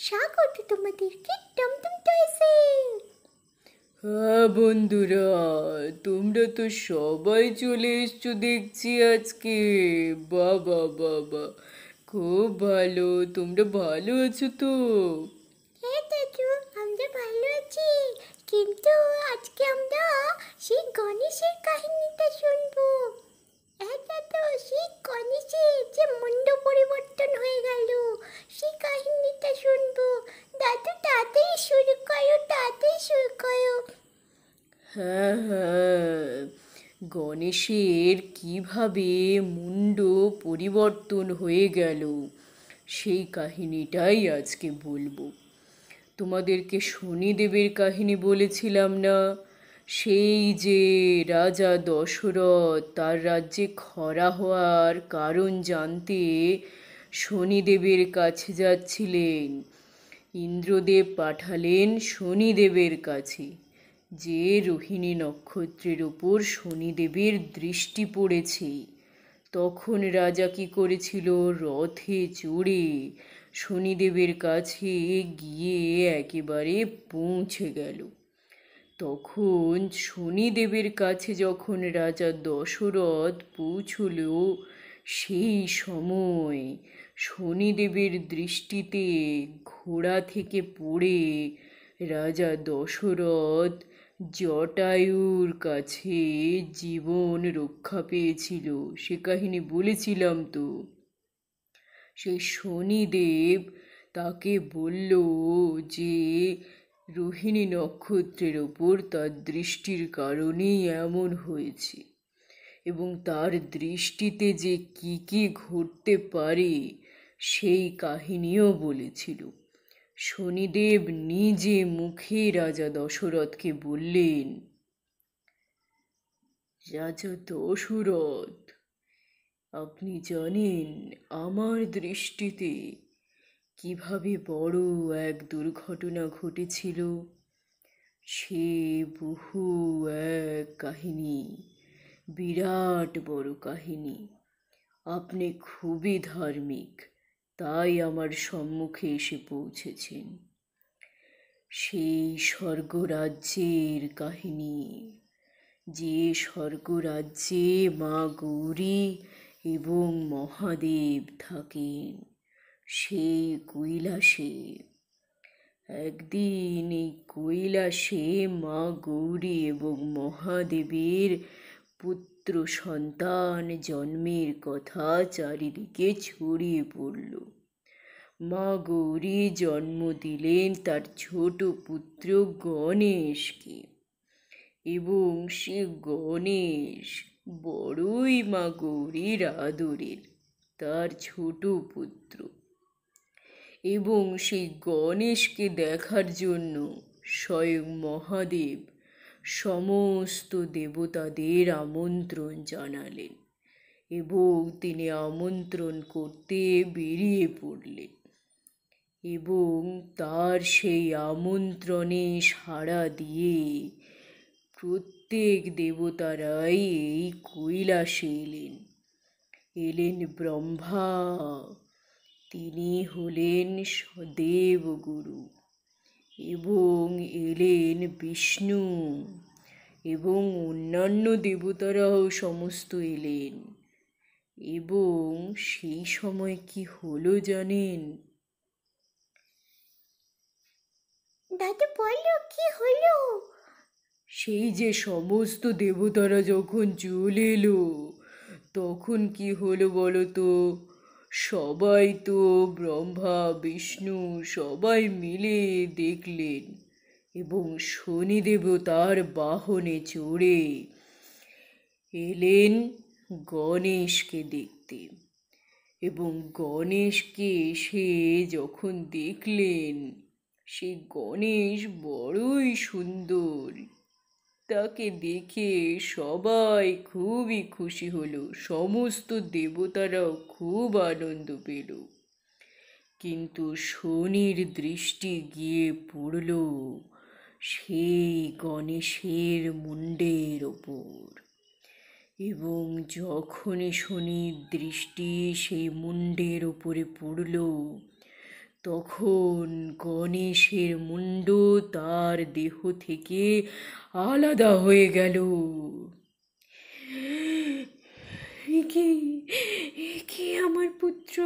স্বাগত তোমাদেরকে টমটম টয়েসে। হ্যাঁ বন্ধুরা, তোমরা তো সবাই চলে এসছো দেখছি আজকে। বাবা বাবা, খুব ভালো। তোমরা ভালো আছো তো? হ্যাঁ দাদু, আমরা ভালো আছি, কিন্তু আজকে আমরা সেই গণেশের কাহিনীটা শুনবো। হ্যাঁ দাদু, সেই গণেশের যে মুন্ড পরিবর্তন হয়ে গেল, সেই কাহিনীটা শুনবো। দাদু তাড়াতাড়ি শুরু করো, তাড়াতাড়ি শুরু করো। হ্যাঁ হ্যাঁ, গণেশের কিভাবে মুন্ড পরিবর্তন হয়ে গেল সেই কাহিনীটাই আজকে বলবো। তোমাদেরকে শনিদেবের কাহিনী বলেছিলাম না? সেই যে রাজা দশরথ তার রাজ্যে খরা হওয়ার কারণ জানতে শনিদেবের কাছে যাচ্ছিলেন। ইন্দ্রদেব পাঠালেন শনিদেবের কাছে যে রোহিণী নক্ষত্রের ওপর শনিদেবের দৃষ্টি পড়েছে। তখন রাজা কি করেছিল? রথে চড়ে শনিদেবের কাছে গিয়ে একেবারে পৌঁছে গেল। তখন শনিদেবের কাছে যখন রাজা দশরথ পৌঁছল, সেই সময় শনিদেবের দৃষ্টিতে ঘোড়া থেকে পড়ে রাজা দশরথ জটায়ুর কাছে জীবন রক্ষা পেয়েছিল। সে কাহিনী বলেছিলাম তো। সেই শনিদেব তাকে বলল যে রোহিণী নক্ষত্রের ওপর তার দৃষ্টির কারণেই এমন হয়েছে, এবং তার দৃষ্টিতে যে কি কি ঘটতে পারে সেই কাহিনীও বলেছিল। শনিদেব নিজে মুখে রাজা দশরথকে বললেন, রাজা দশরথ, আপনি জানেন আমার দৃষ্টিতে কিভাবে বড় এক দুর্ঘটনা ঘটেছিল? সে বহু এক কাহিনী, বিরাট বড় কাহিনী। আপনি খুবই ধার্মিক, তাই আমার সম্মুখে এসে পৌঁছেছেন। সেই স্বর্গরাজ্যের কাহিনী, যে স্বর্গরাজ্যে মা গৌরী এবং মহাদেব থাকেন, সেই কৈলাসে। একদিন এই কৈলাসে মা গৌরী এবং মহাদেবের পুত্র সন্তান জন্মের কথা চারিদিকে ছড়িয়ে পড়ল। মা গৌরী জন্ম দিলেন তার ছোট পুত্র গণেশকে, এবং সে গণেশ বড়ই মা গৌরীর আদরের, তার ছোট পুত্র। এবং সেই গণেশকে দেখার জন্য স্বয়ং মহাদেব সমস্ত দেবতাদের আমন্ত্রণ জানালেন, এবং তিনি আমন্ত্রণ করতে বেরিয়ে পড়লেন। এবং তার সেই আমন্ত্রণে সাড়া দিয়ে প্রত্যেক দেবতারাই এই কৈলাসে এলেন। এলেন ব্রহ্মা, তিনি হলেন দেবগুরু, এবং এলেন বিষ্ণু, এবং অন্যান্য দেবতারাও সমস্ত এলেন। এবং সেই সময় কি হলো জানেন? দাদু বলো, কি হলো? সেই যে সমস্ত দেবতারা যখন চলে এলো, তখন কি হলো বলো তো? সবাই তো, ব্রহ্মা বিষ্ণু সবাই মিলে দেখলেন, এবং শনিদেব তার বাহনে চড়ে এলেন গণেশকে দেখতে। এবং গণেশকে এসে যখন দেখলেন, সে গণেশ বড়ই সুন্দর। তাকে দেখে সবাই খুবই খুশি হলো, সমস্ত দেবতারাও খুব আনন্দ পেল। কিন্তু শনির দৃষ্টি গিয়ে পড়ল সেই গণেশের মুন্ডের ওপর। এবং যখনই শনির দৃষ্টি সেই মুন্ডের ওপরে পড়ল, তখন গণেশের মুণ্ড তার দেহ থেকে আলাদা হয়ে গেল। একে একে আমার পুত্র,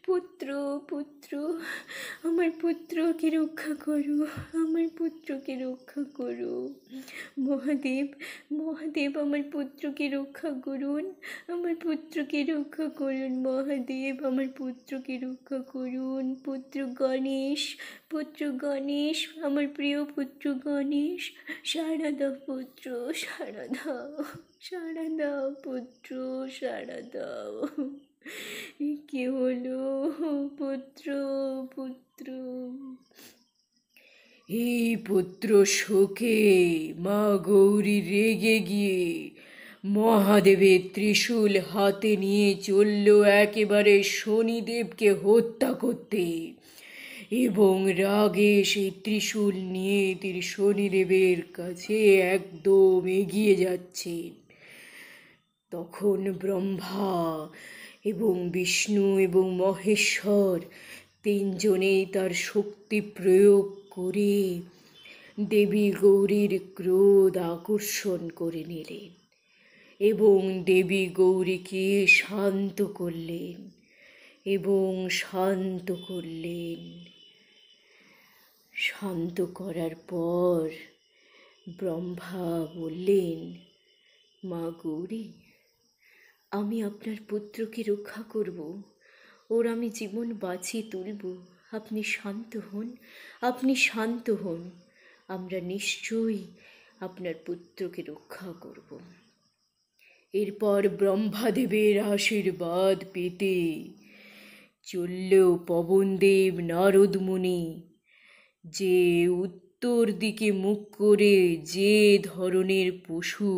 পুত্র, পুত্র, আমার পুত্রকে রক্ষা করো, আমার পুত্রকে রক্ষা করো। মহাদেব, মহাদেব, আমার পুত্রকে রক্ষা করুন, আমার পুত্রকে রক্ষা করুন। মহাদেব, আমার পুত্রকে রক্ষা করুন। পুত্র গণেশ, পুত্র গণেশ, আমার প্রিয় পুত্র গণেশ, সাড়া দাও পুত্র, সাড়া দাও, সাড়া দাও পুত্র, সাড়া দাও। কি হলো পুত্র, পুত্র? এই পুত্র শোকে মা গৌরী রেগে গিয়ে মহাদেবের ত্রিশূল হাতে নিয়ে চলল একেবারে শনিদেবকে হত্যা করতে, এবং রাগে সেই ত্রিশূল নিয়ে তিনি শনিদেবের কাছে একদম এগিয়ে যাচ্ছেন। তখন ব্রহ্মা এবং বিষ্ণু এবং মহেশ্বর তিনজনেই তার শক্তি প্রয়োগ করে দেবী গৌরীর ক্রোধ আকর্ষণ করে নিলেন এবং দেবী গৌরীকে শান্ত করলেন এবং শান্ত করলেন। শান্ত করার পর ব্রহ্মা বললেন, মা গৌরী, আমি আপনার পুত্রকে রক্ষা করব, ওর আমি জীবন বাঁচিয়ে তুলব। আপনি শান্ত হন, আপনি শান্ত হন, আমরা নিশ্চয়ই আপনার পুত্রকে রক্ষা করব। এরপর ব্রহ্মাদেবের আশীর্বাদ পেতে চলল পবনদেব নারদ মুনি, যে উত্তর দিকে মুখ করে যে ধরনের পশু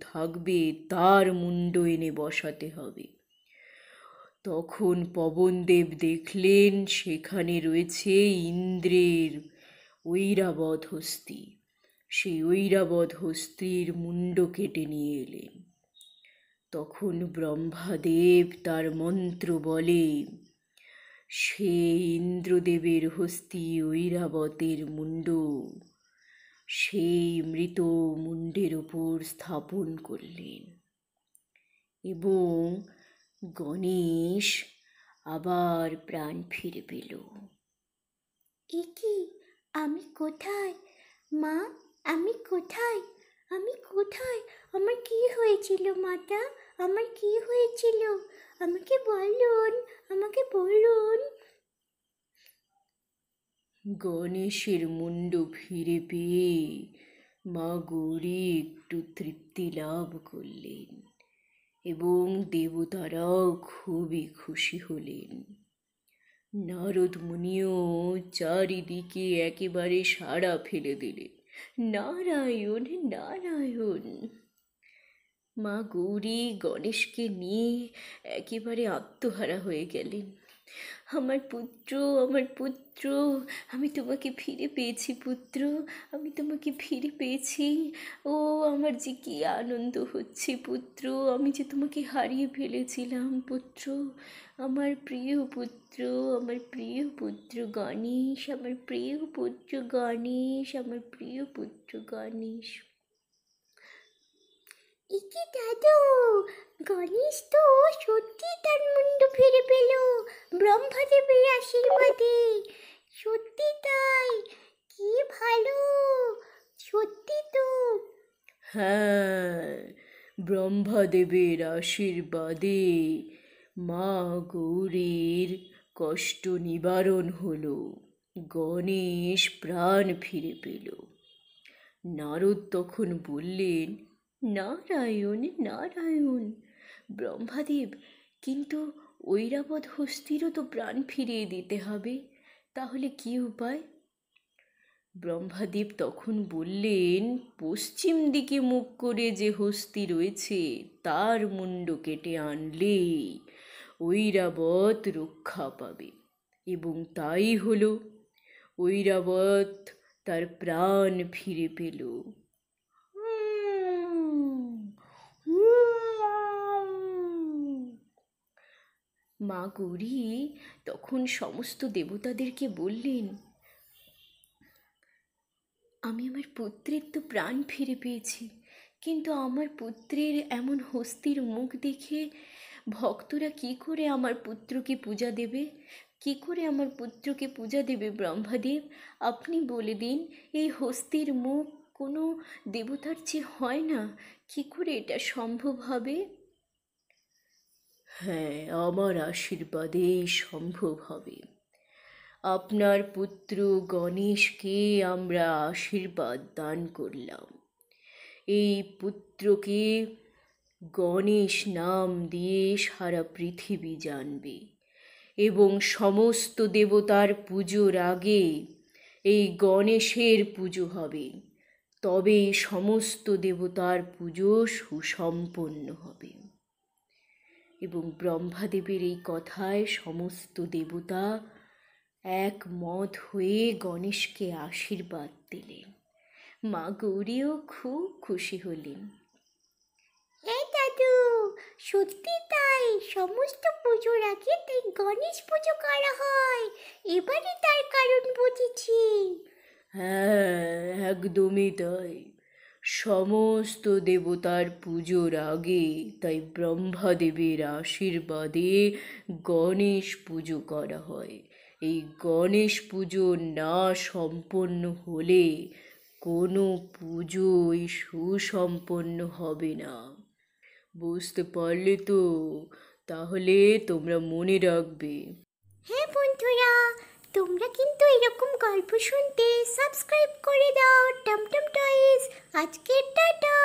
থাকবে তার মুণ্ড এনে বসাতে হবে। তখন পবনদেব দেখলেন সেখানে রয়েছে ইন্দ্রের ঐরাবত হস্তি। সেই ঐরাবত হস্তির মুণ্ড কেটে নিয়ে এলেন। তখন ব্রহ্মাদেব তার মন্ত্র বলে সে ইন্দ্রদেবের হস্তি ঐরাবতের মুণ্ড সেই মৃত মুণ্ডের ওপর স্থাপন করলেন, এবং গণেশ আবার প্রাণ ফিরে পেল। এ কি, আমি কোথায়? মা, আমি কোথায়? আমি কোথায়? আমার কি হয়েছিল মাতা? আমার কি হয়েছিল? আমাকে বলুন, আমাকে বলুন। গণেশের মুণ্ড ফিরে পেয়ে মা গৌরী একটু তৃপ্তি লাভ করলেন এবং দেবতারাও খুবই খুশি হলেন। নারদ মুনিও চারিদিকে একেবারে সাড়া ফেলে দিলেন, নারায়ণ, নারায়ণ। মা গৌরী গণেশকে নিয়ে একেবারে আত্মহারা হয়ে গেলেন। আমার পুত্র, আমার পুত্র, আমি তোমাকে ফিরে পেয়েছি পুত্র, আমি তোমাকে ফিরে পেয়েছি। ও আমার যে কি আনন্দ হচ্ছে পুত্র, আমি যে তোমাকে হারিয়ে ফেলেছিলাম পুত্র, আমার প্রিয় পুত্র, আমার প্রিয় পুত্র গণেশ, আমার প্রিয় পুত্র গণেশ, আমার প্রিয় পুত্র গণেশ। একে দাদু, গণেশ তো সত্যি তার মুণ্ড ফিরে পেল ব্রহ্মাদেবের আশীর্বাদে। সত্যি তাই, কি ভালো, সত্যি তো। হ্যাঁ, ব্রহ্মাদেবের আশীর্বাদে মা গৌরীর কষ্ট নিবারণ হলো, গণেশ প্রাণ ফিরে পেল। নারদ তখন বললেন, নারায়ণ, নারায়ণ। ব্রহ্মাদেব, কিন্তু ঐরাবত হস্তিরও তো প্রাণ ফিরিয়ে দিতে হবে, তাহলে কি উপায়? ব্রহ্মাদেব তখন বললেন, পশ্চিম দিকে মুখ করে যে হস্তি রয়েছে তার মুণ্ড কেটে আনলে ঐরাবত রক্ষা পাবে। এবং তাই হলো, ঐরাবত তার প্রাণ ফিরে পেল। মা গৌরী তখন সমস্ত দেবতাদেরকে বললেন, আমি আমার পুত্রের তো প্রাণ ফিরে পেয়েছি, কিন্তু আমার পুত্রের এমন হস্তির মুখ দেখে ভক্তরা কি করে আমার পুত্রকে পূজা দেবে? কি করে আমার পুত্রকে পূজা দেবে ব্রহ্মাদেব? আপনি বলে দিন, এই হস্তির মুখ কোনো দেবতার চেয়ে হয় না? কি করে এটা সম্ভব হবে? হ্যাঁ, আমার আশীর্বাদেই সম্ভব হবে। আপনার পুত্র গণেশকে আমরা আশীর্বাদ দান করলাম। এই পুত্রকে গণেশ নাম দিয়ে সারা পৃথিবী জানবে, এবং সমস্ত দেবতার পুজোর আগে এই গণেশের পুজো হবে। তবে সমস্ত দেবতার পুজো সুসম্পন্ন হবে। এবং ব্রহ্মাদেবের এই কথায় সমস্ত দেবতা একমত হয়ে গণেশকে আশীর্বাদ দিলেন। মা গৌরীও খুব খুশি হলেন। হ্যাঁ দাদু, সত্যি তাই, সমস্ত পুজোর আগে তাই গণেশ পুজো করা হয়। এবারে তার কারণ বুঝেছি। হ্যাঁ, একদমই তাই। সমস্ত দেবতার পুজোর আগে তাই ব্রহ্মাদেবের আশীর্বাদে গণেশ পুজো করা হয়। এই গণেশ পুজো না সম্পন্ন হলে কোনো পুজোই সুসম্পন্ন হবে না। বুঝতে পারলে তো? তাহলে তোমরা মনে রাখবে। হ্যাঁ বন্ধুরা, তোমরা কিন্তু এরকম গল্প শুনতে সাবস্ক্রাইব করে দাও টমটম টয়েস। আজকের টাটা।